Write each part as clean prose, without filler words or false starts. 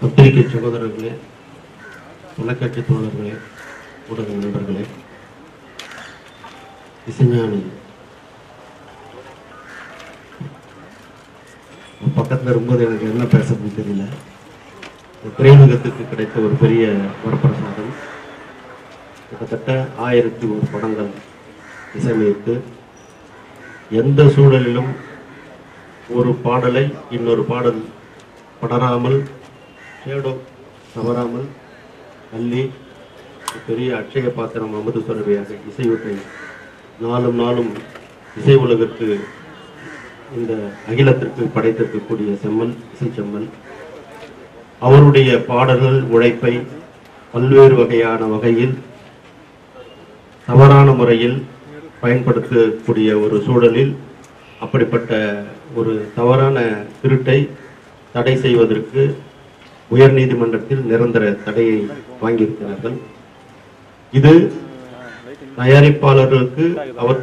பத்திரிகை சகோதரர்களே, தொலைக்காட்சி தோழர்களே, ஊடக நண்பர்களே, இசைஞானி பக்கத்தில் இருக்கும்போது எனக்கு என்ன பேசுறதுன்னு தெரியல. திரையுலகத்துக்கு கிடைத்த ஒரு பெரிய வரப்பிரசாதம். கிட்டத்தட்ட 1001 படங்கள் இசையமைத்து எந்த சூழலிலும் ஒரு பாடலை இன்னொரு பாடல் படராமல், ஷேடோ தவறாமல் அள்ளி பெரிய அட்சய பாத்திரம் அமுது சுரபியாக இசையூட்டை நாளும் நாளும் இசை உலகத்து இந்த அகிலத்திற்கு படைத்திருக்கக்கூடிய செம்மல், இசை செம்மல். அவருடைய பாடல்கள் உழைப்பை பல்வேறு வகையான வகையில் தவறான முறையில் பயன்படுத்தக்கூடிய ஒரு சூழலில் அப்படிப்பட்ட ஒரு தவறான திருட்டை தடை செய்வதற்கு உயர் நீதிமன்றத்தில் நிரந்தர தடையை வாங்கியிருக்கிறார்கள். இது தயாரிப்பாளர்களுக்கு அவர்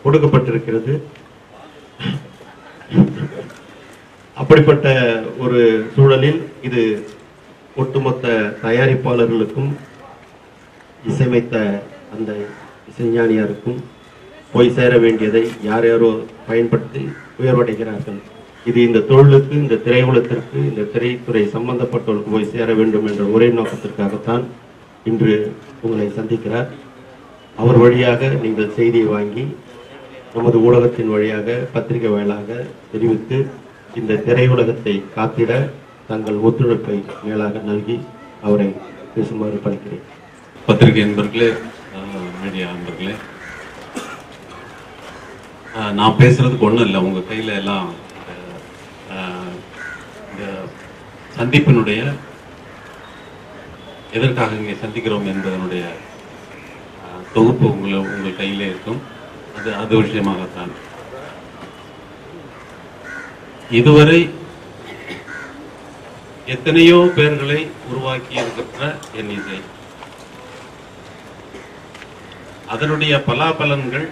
கொடுக்கப்பட்டிருக்கிறது. அப்படிப்பட்ட ஒரு சூழலில் இது ஒட்டுமொத்த தயாரிப்பாளர்களுக்கும் இசையமைத்த அந்த இசைஞானியாருக்கும் போய் சேர வேண்டியதை யார் யாரோ பயன்படுத்தி உயர்வடைகிறார்கள். இது இந்த தொழிலுக்கு, இந்த திரையுலகத்திற்கு, இந்த திரைத்துறை சம்பந்தப்பட்டவர்களுக்கு போய் சேர வேண்டும் என்ற ஒரே நோக்கத்திற்காகத்தான் இன்று உங்களை சந்திக்கிறார். அவர் வழியாக நீங்கள் செய்தியை வாங்கி நமது ஊடகத்தின் வழியாக, பத்திரிகை வாயிலாக தெரிவித்து இந்த திரையுலகத்தை காத்திட தங்கள் ஒத்துழைப்பை மேலாக நல்கி அவரை பேசுமாறு பணிக்கிறேன். பத்திரிகை நண்பர்களே, மீடியா நண்பர்களே, நான் பேசுறதுக்கு ஒன்றும் இல்லை. உங்கள் கையில் எல்லாம் இந்த சந்திப்பினுடைய எதற்காக இங்கே சந்திக்கிறோம் என்பதனுடைய தொகுப்பு உங்கள் கையிலே இருக்கும். அது விஷயமாகத்தான் இதுவரை எத்தனையோ பேர்களை உருவாக்கி இருக்கின்ற என் இசை, அதனுடைய பலாபலன்கள்,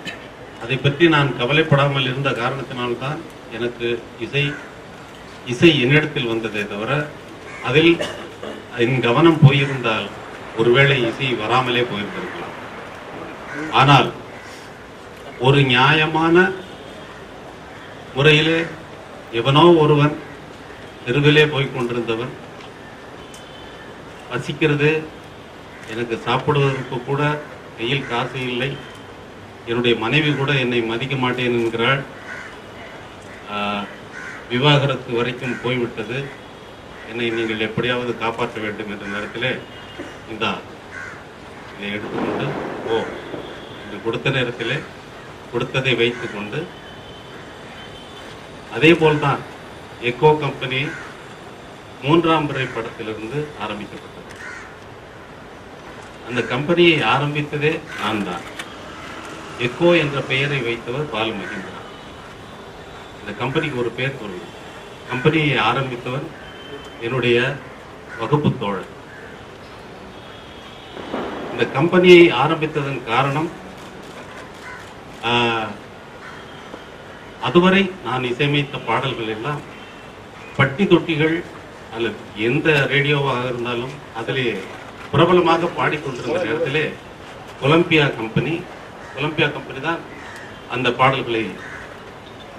அதை பற்றி நான் கவலைப்படாமல் இருந்த காரணத்தினால்தான் எனக்கு இசை என்னிடத்தில் வந்ததே தவிர அதில் என் கவனம் போயிருந்தால் ஒருவேளை இசை வராமலே போயிருந்திருக்கலாம். ஆனால் ஒரு நியாயமான முறையிலே எவனோ ஒருவன் தெருவிலே போய் கொண்டிருந்தவன், பசிக்கிறது, எனக்கு சாப்பிடுவதற்கு கூட கையில் காசு இல்லை, என்னுடைய மனைவி கூட என்னை மதிக்க மாட்டேன் என்கிறாள், விவாகரத்து வரைக்கும் போய்விட்டது, என்னை நீங்கள் எப்படியாவது காப்பாற்ற வேண்டும் என்ற நேரத்திலே இதை எடுத்துக்கொண்டு இது கொடுத்த நேரத்திலே கொடுத்ததை வைத்துக் கொண்டு, அதே போல்தான் எக்கோ கம்பெனி 3ஆம் பிறை படத்திலிருந்து ஆரம்பிக்கப்பட்டது. அந்த கம்பெனியை ஆரம்பித்ததே நான் தான். எக்கோ என்ற பெயரை வைத்தவர் பாலு மகேந்திரா. இந்த கம்பெனிக்கு ஒரு பெயர் பொருள். கம்பெனியை ஆரம்பித்தவன் என்னுடைய வகுப்பு தோழர். இந்த கம்பெனியை ஆரம்பித்ததன் காரணம், அதுவரை நான் இசையமைத்த பாடல்கள் எல்லாம் பட்டி தொட்டிகள் அல்லது எந்த ரேடியோவாக இருந்தாலும் அதிலே பிரபலமாக பாடிக்கொண்டிருந்த நேரத்திலே கொலம்பியா கம்பெனி தான் அந்த பாடல்களை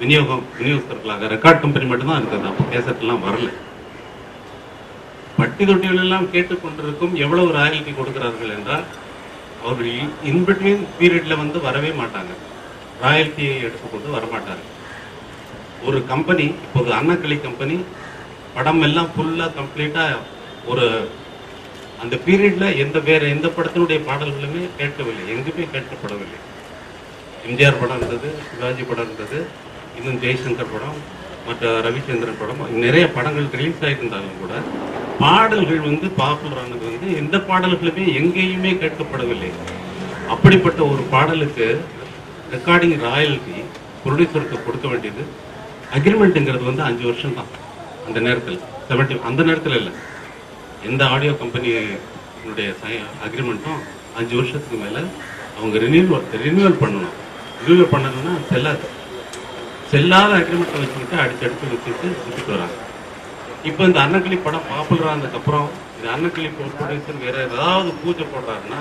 விநியோகஸ்தர்களாக, ரெக்கார்ட் கம்பெனி மட்டும்தான் இருந்தது. அப்போ கேசட்லாம் வரல. பட்டி தொட்டிகள் எல்லாம் கேட்டுக்கொண்டிருக்கும். எவ்வளவு ராயல்டி கொடுக்கிறார்கள் என்றால், அவர்கள் இன்பிட்வீன் பீரியட்ல வரவே மாட்டாங்க, ராயல்டியை எடுத்துக்கொண்டு வரமாட்டார்கள். ஒரு கம்பெனி, இப்போது அன்னக்கிளி கம்பெனி படம் எல்லாம் ஃபுல்லா கம்ப்ளீட்டா ஒரு அந்த பீரியட்ல வேற எந்த படத்தினுடைய பாடல்களுமே கேட்கவில்லை, எங்குமே கேட்கப்படவில்லை. எம்ஜிஆர் படம் இருந்தது, சிவாஜி படம் இருந்தது, இன்னும் ஜெய்சங்கர் படம், மற்ற ரவிச்சந்திரன் படம், நிறைய படங்கள் ரிலீஸ் ஆகியிருந்தாலும் கூட பாடல்கள் பாப்புலரானது எந்த பாடல்களுமே எங்கேயுமே கேட்கப்படவில்லை. அப்படிப்பட்ட ஒரு பாடலுக்கு ரெக்கார்டிங் ராயல்டி ப்ரொடியூசருக்கு கொடுக்க வேண்டியது, அக்ரிமெண்ட்டுங்கிறது 5 வருஷம் தான். அந்த நேரத்தில் அந்த நேரத்தில் இல்லை, எந்த ஆடியோ கம்பெனியினுடைய அக்ரிமெண்ட்டும் 5 வருஷத்துக்கு மேலே அவங்க ரினியூவல் பண்ணணும். ரினியூவல் பண்ணணும்னா செல்லாத அக்ரிமெண்ட்டை வச்சுக்கிட்டு அடிச்சு வச்சுட்டு சுற்றிட்டு வராங்க. இப்போ இந்த அன்னக்கிளி படம் பாப்புலர் ஆனதுக்கப்புறம் இது அன்னக்கிளி ப்ரொடியூசர் வேற ஏதாவது பூஜை போடுறாருன்னா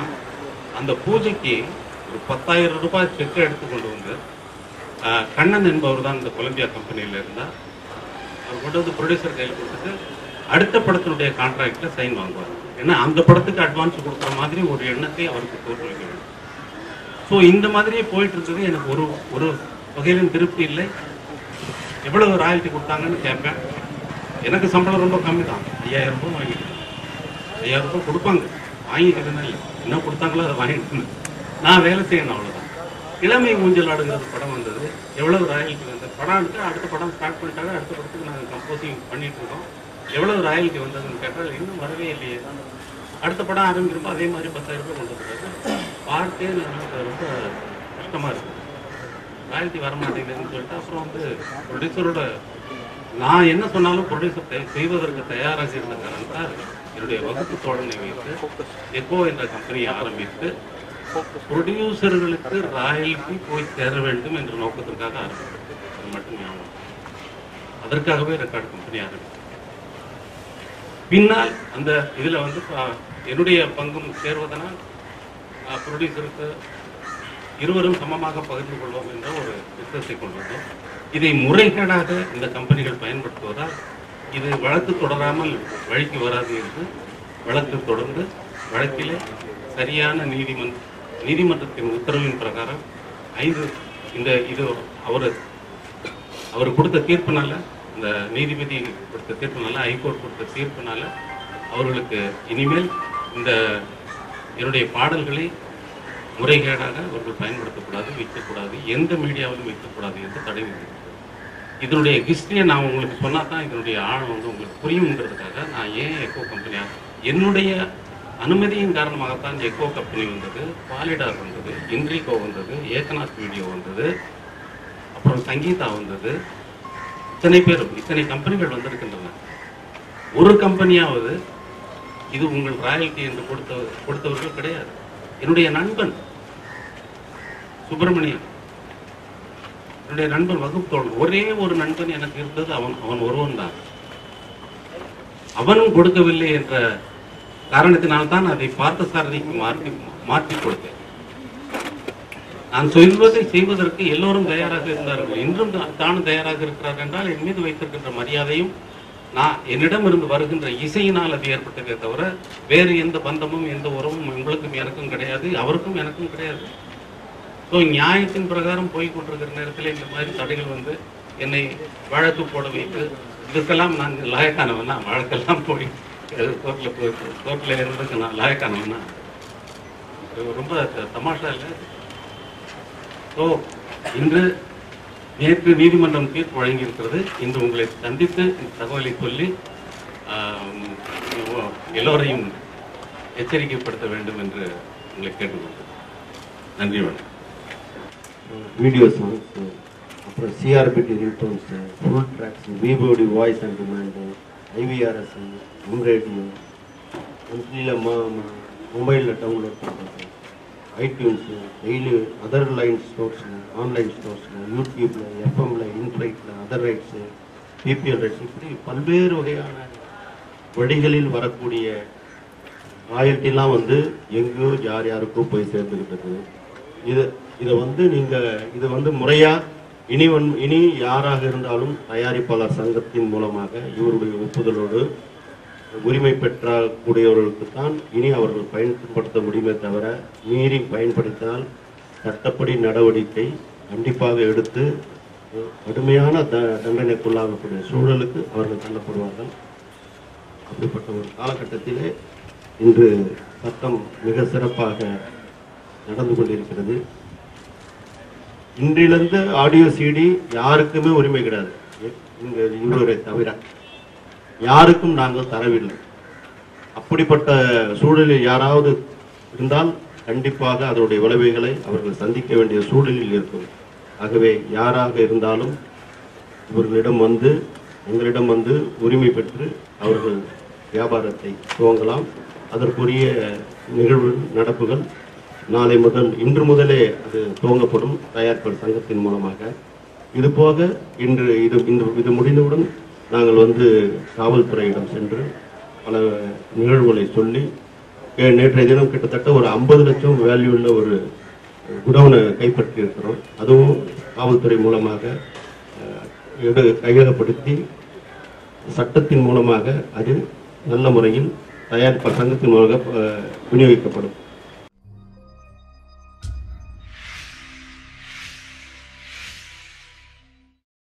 அந்த பூஜைக்கு ஒரு 10,000 ரூபாய் செக்கை எடுத்து கொண்டு வந்து கண்ணன் என்பவர் தான் இந்த கொலம்பியா கம்பெனியில இருந்தால் அவர் கொண்டு வந்து ப்ரொடியூசர் கையில் கொடுத்துட்டு அடுத்த படத்தினுடைய கான்ட்ராக்ட்ல சைன் வாங்குவார். ஏன்னா அந்த படத்துக்கு அட்வான்ஸ் கொடுக்குற மாதிரி ஒரு எண்ணத்தை அவருக்கு தோற்றுவிக்க வேண்டும். ஸோ இந்த மாதிரியே போயிட்டு இருந்தது. எனக்கு ஒரு ஒரு வகையிலும் திருப்தி இல்லை. எவ்வளவு ராயல்ட்டி கொடுத்தாங்கன்னு கேட்பேன். எனக்கு சம்பளம் ரொம்ப கம்மி தான், 5,000 ரூபாய் வாங்கிட்டேன். 5,000 ரூபாய் கொடுப்பாங்க, வாங்கிக்கிறதுனா இல்லை, என்ன கொடுத்தாங்களோ அதை வாங்கிட்டு நான் வேலை செய்யணும், அவ்வளோதான். இளமை ஊஞ்சல் ஆடுகிறது படம் வந்தது. எவ்வளவு ராயல்ட்டி வந்தது? படம் எடுத்து அடுத்த படம் ஸ்டார்ட் பண்ணிட்டாங்க. அடுத்த படத்துக்கு நாங்கள் கம்போசிங் பண்ணிட்டு இருக்கோம். எவ்வளவு ராயல்ட்டி வந்ததுன்னு கேட்டால் இன்னும் வரவே இல்லையே. அடுத்த படம் ஆரம்பிக்கிறப்போ அதே மாதிரி 10,000 ரூபாய் கொண்டு வந்துருக்காங்க. பார்த்தே எனக்கு ரொம்ப கஷ்டமாக இருக்குது. ராயல்ட்டி வரமாட்டேங்குதுன்னு சொல்லிட்டு அப்புறம் வந்து ப்ரொடியூசரோட நான் என்ன சொன்னாலும் ப்ரொடியூசர் செய்வதற்கு தயாராக இருந்த காரணத்தால் என்னுடைய வகுப்பு தோழனை வைத்து எக்கோ என்ற கம்பெனியை ஆரம்பித்து ப்ரொடியூசர்களுக்கு ராயல்ட்டி போய் சேர வேண்டும் என்ற நோக்கத்திற்காக ஆரம்பித்தது. அது மட்டும் ஞாபகம். அதற்காகவே ரெக்கார்டு கம்பெனி ஆரம்பித்தது. பின்னால் அந்த இதில் வந்து என்னுடைய பங்கும் சேர்வதனால் ப்ரொடியூசருக்கு இருவரும் சமமாக பகிர்ந்து கொள்வோம் என்ற ஒரு திட்டத்தை கொண்டு வந்தோம். இதை முறைகேடாக இந்த கம்பெனிகள் பயன்படுத்துவதால் இது வழக்கு தொடராமல் வழிக்கு வராது என்று வழக்கு தொடர்ந்து வழக்கிலே சரியான நீதிமன்றத்தின் உத்தரவின் பிரகாரம் 5 இந்த இது அவர் கொடுத்த தீர்ப்புனால, இந்த நீதிபதி கொடுத்த தீர்ப்புனால, ஹைகோர்ட் கொடுத்த தீர்ப்புனால அவர்களுக்கு இனிமேல் இந்த என்னுடைய பாடல்களை முறைகேடாக அவர்கள் பயன்படுத்தக்கூடாது, வைக்கக்கூடாது, எந்த மீடியாவிலும் வைக்கக்கூடாது என்று தடை விதிக்கிறது. இதனுடைய ஹிஸ்டரியை நான் உங்களுக்கு சொன்னா தான் இதனுடைய ஆழம் வந்து உங்களுக்கு புரியுங்கிறதுக்காக நான் ஏன் எக்கோ கம்பெனியா என்னுடைய அனுமதியின் காரணமாகத்தான் எக்கோ கம்பெனி வந்தது, பாலிடார் வந்தது, இன்ட்ரிகோ வந்தது, ஏகநாத் வீடியோ வந்தது, அப்புறம் சங்கீதா வந்தது. இத்தனை கம்பெனிகள் வந்திருக்கின்றன. ஒரு கம்பெனியாவது இது உங்கள் ராயல்ட்டி என்று கொடுத்தவர்கள் கிடையாது. என்னுடைய நண்பன் சுப்பிரமணியன், என்னுடைய நண்பன் வகுப்பு ஒரே ஒரு நண்பன் எனக்கு இருந்தது, அவன் ஒருவன் தான். அவனும் கொடுக்கவில்லை என்ற காரணத்தினால்தான் அதை பார்த்த சாரதிக்கு மாற்றி கொடுத்தேன். நான் சொல்வதை செய்வதற்கு எல்லோரும் தயாராக இருந்தார்கள். இன்றும் தானும் தயாராக இருக்கிறார் என்றால் என் மீது வைத்திருக்கின்ற மரியாதையும் நான் என்னிடம் இருந்து வருகின்ற இசையினால் அது ஏற்பட்டதே தவிர வேறு எந்த பந்தமும் எந்த உறவும் உங்களுக்கும் எனக்கும் கிடையாது, அவருக்கும் எனக்கும் கிடையாது. ஸோ நியாயத்தின் பிரகாரம் போய் கொண்டிருக்கிற நேரத்தில் இந்த மாதிரி தடைகள் வந்து என்னை வழக்கு போட வைத்து இதுக்கெல்லாம் நான் லாயக்கானவனா, வழக்கெல்லாம் போய் கோர்ட்டில் இருந்ததுக்கு நான் லாயக்கானவனா, ரொம்ப தமாஷா இல்லை. ஸோ இன்று நேற்று நீதிமன்றம் தீர்ப்பு வழங்கியிருக்கிறது. இன்று உங்களை சந்தித்து இந்த தகவலை சொல்லி எல்லோரையும் எச்சரிக்கைப்படுத்த வேண்டும் என்று உங்களை கேட்டுக்கொள்கிறேன். நன்றி. வணக்கம். வீடியோ சாங்ஸ், அப்புறம் CRBT ringtones, full tracks, VOD voice and demand, IVRS, radio, மந்த்லியில் மொபைலில் டவுன்லோட் பண்ணுறது, iTunes, daily other line stores, online ஸ்டோர்ஸில், யூடியூப்பில், எஃப்எம்மில், இன்ட்ரைட்டில், அதர் ரைட்ஸு, பிபிஎல் ரைட்ஸ், இப்படி பல்வேறு வகையான வழிகளில் வரக்கூடிய ராயல்ட்டிலாம் வந்து எங்கேயோ யாருக்கோ போய் சேர்ந்துக்கிட்டது. இதை வந்து நீங்கள் இதை வந்து முறையாக இனி யாராக இருந்தாலும் தயாரிப்பாளர் சங்கத்தின் மூலமாக இவருடைய ஒப்புதலோடு உரிமை பெற்றக்கூடியவர்களுக்கு தான் இனி அவர்கள் பயன்படுத்த முடியுமே தவிர மீறி பயன்படுத்தினால் சட்டப்படி நடவடிக்கை கண்டிப்பாக எடுத்து கடுமையான தண்டனைக்குள்ளாகக்கூடிய சூழலுக்கு அவர்கள் தள்ளப்படுவார்கள். அப்படிப்பட்ட ஒரு காலகட்டத்திலே இன்று சட்டம் மிக சிறப்பாக நடந்து கொண்டிருக்கிறது. இன்றிலிருந்து ஆடியோ சிடி யாருக்குமே உரிமை கிடையாது. இங்கே இவரை தவிர யாருக்கும் நாங்கள் தரவில்லை. அப்படிப்பட்ட சூழலில் யாராவது இருந்தால் கண்டிப்பாக அதனுடைய விளைவுகளை அவர்கள் சந்திக்க வேண்டிய சூழலில் இருக்கும். ஆகவே யாராக இருந்தாலும் இவர்களிடம் வந்து எங்களிடம் வந்து உரிமை பெற்று அவர்கள் வியாபாரத்தை துவங்கலாம். அதற்குரிய நிகழ்வு நடப்புகள் நாளை முதல் இன்று முதலே அது துவங்கப்படும் தயாரிப்பாளர் சங்கத்தின் மூலமாக. இது போக இன்று இது முடிந்தவுடன் நாங்கள் வந்து காவல்துறையிடம் சென்று பல நிகழ்வுகளை சொல்லி நேற்றைய தினம் கிட்டத்தட்ட ஒரு 50 லட்சம் வேல்யூ உள்ள ஒரு குடோனை கைப்பற்றி இருக்கிறோம். அதுவும் காவல்துறை மூலமாக கையகப்படுத்தி சட்டத்தின் மூலமாக அது நல்ல முறையில் தயாரிப்பு சங்கத்தின் மூலமாக விநியோகிக்கப்படும்.